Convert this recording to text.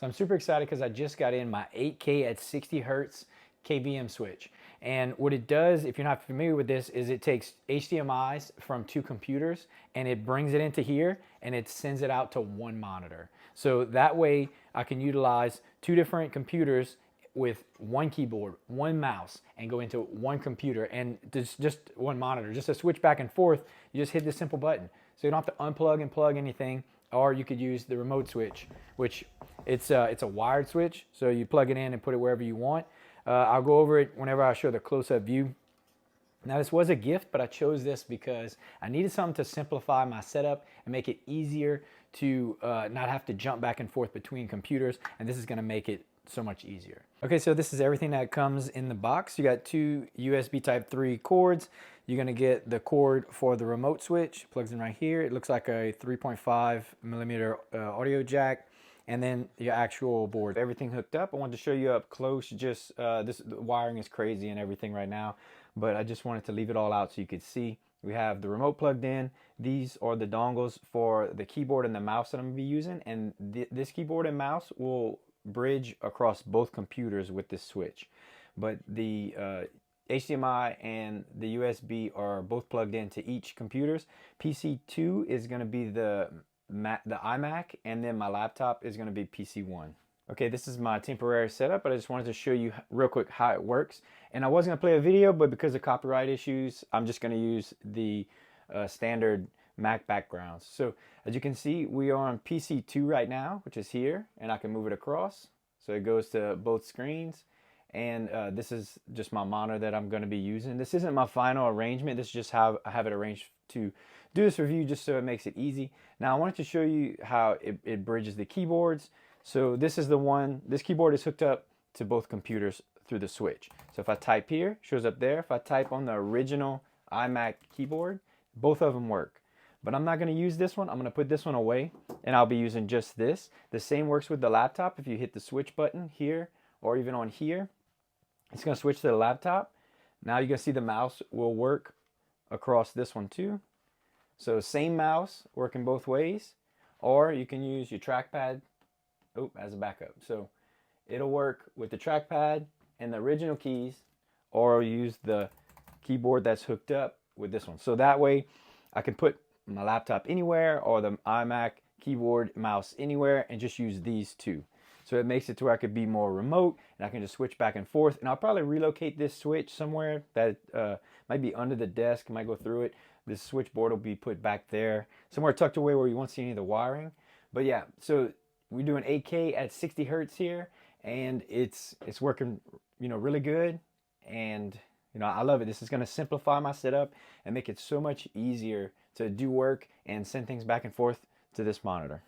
So I'm super excited because I just got in my 8K at 60 hertz KVM switch. And what it does, if you're not familiar with this, is it takes HDMIs from two computers and it brings it into here and it sends it out to one monitor. So that way I can utilize two different computers with one keyboard, one mouse, and go into one computer and just one monitor. Just to switch back and forth, you just hit this simple button. So you don't have to unplug and plug anything, or you could use the remote switch, which it's a wired switch, so you plug it in and put it wherever you want. I'll go over it whenever I show the close-up view. Now this was a gift, but I chose this because I needed something to simplify my setup and make it easier to not have to jump back and forth between computers, and this is going to make it so much easier. Okay, so this is everything that comes in the box. You got two USB Type 3 cords. You're going to get the cord for the remote switch, plugs in right here. It looks like a 3.5 millimeter audio jack. And then your actual board, everything hooked up. I wanted to show you up close. Just the wiring is crazy and everything right now, but I just wanted to leave it all out so you could see. We have the remote plugged in. These are the dongles for the keyboard and the mouse that I'm gonna be using, and this keyboard and mouse will bridge across both computers with this switch. But the HDMI and the USB are both plugged into each computers. PC2 is going to be the iMac, and then my laptop is going to be PC1. Okay, this is my temporary setup, but I just wanted to show you real quick how it works. And I was going to play a video, but because of copyright issues, I'm just going to use the standard Mac backgrounds. So as you can see, we are on PC2 right now, which is here, and I can move it across. So it goes to both screens. And this is just my monitor that I'm going to be using. This isn't my final arrangement. This is just how I have it arranged to do this review, just so it makes it easy. Now I wanted to show you how it bridges the keyboards. So this is the one, this keyboard is hooked up to both computers through the switch. So if I type here, it shows up there. If I type on the original iMac keyboard, both of them work. But I'm not going to use this one. I'm going to put this one away, and I'll be using just this. The same works with the laptop. If you hit the switch button here, or even on here, it's going to switch to the laptop. Now you're going to see the mouse will work across this one too. So same mouse working both ways, or you can use your trackpad as a backup. So it'll work with the trackpad and the original keys, or use the keyboard that's hooked up with this one. So that way I can put my laptop anywhere, or the iMac keyboard mouse anywhere, and just use these two. So it makes it to where I could be more remote, and I can just switch back and forth. And I'll probably relocate this switch somewhere that might be under the desk, might go through it. This switchboard will be put back there, somewhere tucked away where you won't see any of the wiring. But yeah, so we're doing 8K at 60 hertz here, and it's working, really good. And I love it. This is going to simplify my setup and make it so much easier to do work and send things back and forth to this monitor.